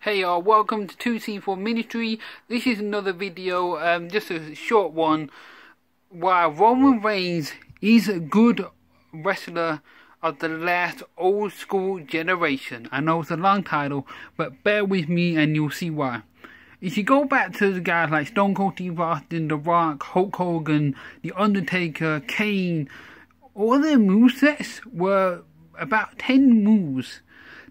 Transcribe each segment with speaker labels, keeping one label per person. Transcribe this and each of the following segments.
Speaker 1: Hey y'all, welcome to 2C4 Ministry. This is another video, just a short one, why Roman Reigns is a good wrestler of the last old school generation. I know it's a long title, but bear with me and you'll see why. If you go back to the guys like Stone Cold Steve Austin, The Rock, Hulk Hogan, The Undertaker, Kane, all their movesets were about 10 moves.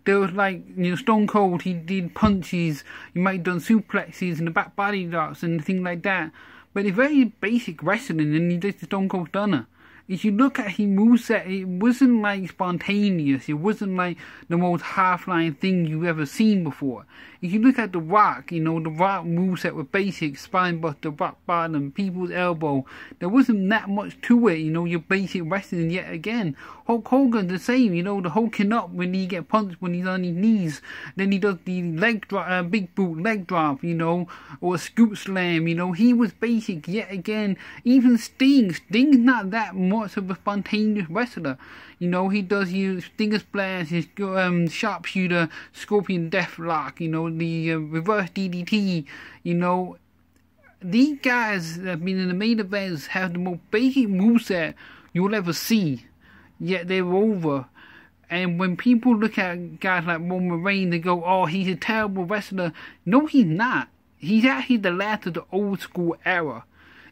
Speaker 1: There was like, Stone Cold, he did punches, he might have done suplexes and the back body drops and things like that. But it's very basic wrestling and he did the Stone Cold Stunner. If you look at his moveset, it wasn't like spontaneous, it wasn't like the most high-flying thing you've ever seen before. If you look at The Rock, the Rock moveset was basic, spine buster, rock bottom, people's elbow. There wasn't that much to it, your basic wrestling yet again. Hulk Hogan the same, the hulking up when he get punched when he's on his knees. Then he does the leg drop, big boot leg drop, or a scoop slam, he was basic yet again. Even Sting's not that much of a spontaneous wrestler. He does his Stinger Splash, his sharpshooter, Scorpion Deathlock, the reverse DDT, These guys that have been in the main events have the most basic moveset you'll ever see, yet they're over. And when people look at guys like Roman Reigns, they go, oh, he's a terrible wrestler. No, he's not. He's actually the last of the old school era.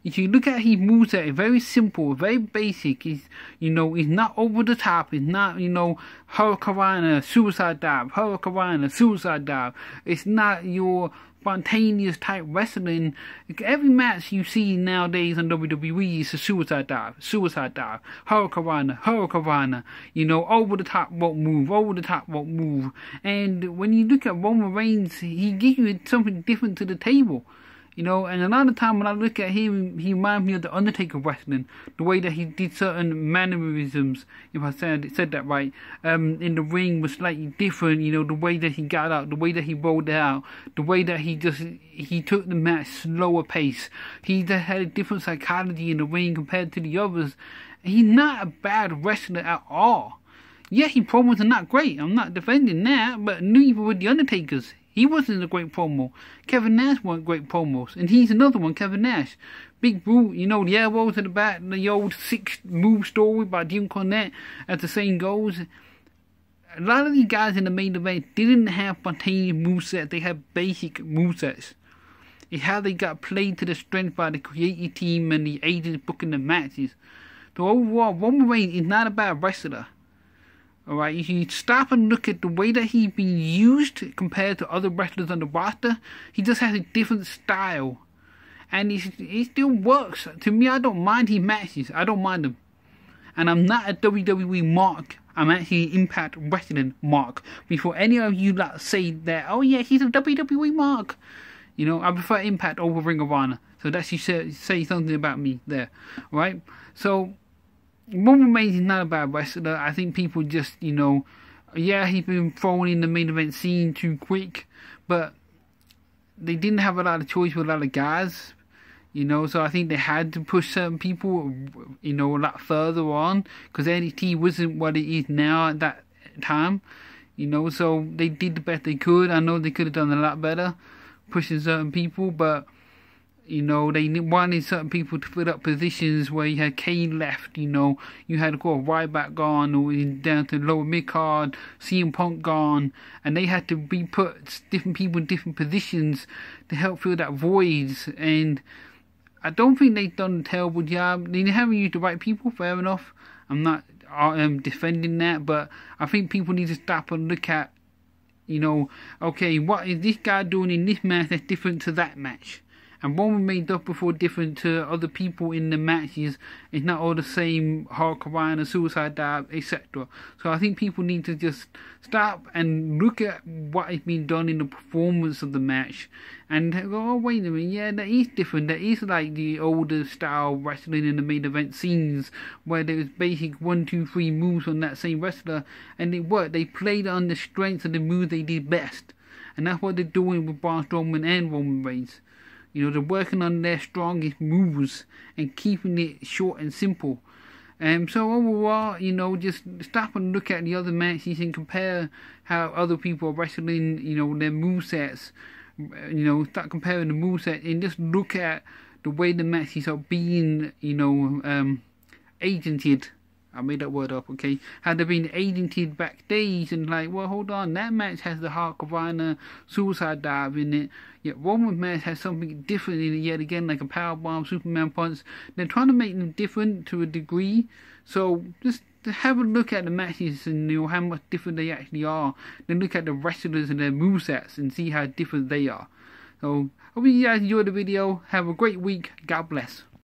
Speaker 1: If you look at his moveset, it's very simple, very basic. It's, it's not over the top. It's not, Hurricanrana, suicide dive, Hurricanrana, suicide dive. It's not your spontaneous type wrestling. Every match you see nowadays on WWE is a suicide dive, Hurricanrana, over the top rope move, And when you look at Roman Reigns, he gives you something different to the table. And a lot of time when I look at him, he reminds me of the Undertaker wrestling, the way that he did certain mannerisms, if I said that right, in the ring was slightly different, the way that he got out, the way that he rolled out, the way that he took the match slower pace. He just had a different psychology in the ring compared to the others. He's not a bad wrestler at all. Yeah, his promos are not great, I'm not defending that, but neither were the Undertaker's. He wasn't a great promo. Kevin Nash wasn't great promos. And he's another one, Kevin Nash. Big boot, the elbows to the back, the old 6-move story by Jim Cornette, as the saying goes. A lot of these guys in the main event didn't have spontaneous movesets. They had basic movesets. It's how they got played to the strength by the creative team and the agents booking the matches. So overall, Roman Reigns is not a bad wrestler. Alright, if you stop and look at the way that he's been used compared to other wrestlers on the roster, he just has a different style. And it still works. To me, I don't mind his matches. I don't mind them. And I'm not a WWE mark. I'm actually an Impact Wrestling mark. Before any of you say that, oh yeah, he's a WWE mark. I prefer Impact over Ring of Honor. So that should say something about me there. Right? So Roman Reigns is not a bad wrestler. I think people just, yeah, he's been thrown in the main event scene too quick, but they didn't have a lot of choice with a lot of guys, so I think they had to push certain people, a lot further on, because NXT wasn't what it is now at that time, so they did the best they could. I know they could have done a lot better, pushing certain people, but they wanted certain people to fill up positions where you had Kane left, you had, of course, Ryback gone, or down to lower mid-card, CM Punk gone, and they had to be put different people in different positions to help fill that void, and I don't think they've done a terrible job. They haven't used the right people, fair enough. I'm not defending that, but I think people need to stop and look at, okay, what is this guy doing in this match that's different to that match? And Roman Reigns does before different to other people in the matches. It's not all the same Hurricanrana, suicide dive, etc. So I think people need to just stop and look at what is being done in the performance of the match and go, oh wait a minute, yeah, that is different. That is like the older style wrestling in the main event scenes where there was basic 1, 2, 3 moves on that same wrestler, and it worked. They played on the strengths of the moves they did best, and that's what they're doing with Braun Strowman and Roman Reigns. They're working on their strongest moves and keeping it short and simple. So overall, you know, just stop and look at the other matches and compare how other people are wrestling, you know, their movesets. You know, start comparing the moveset and just look at the way the matches are being, you know, agented. I made that word up, okay? How they're being agented backstage and like, well, hold on, that match has the Heart Cabana suicide dive in it. Yet Roman's match has something different in it yet again, like a powerbomb, Superman punch. They're trying to make them different to a degree. So just have a look at the matches and, you know, how much different they actually are. Then look at the wrestlers and their movesets and see how different they are. So, hope you guys enjoyed the video. Have a great week. God bless.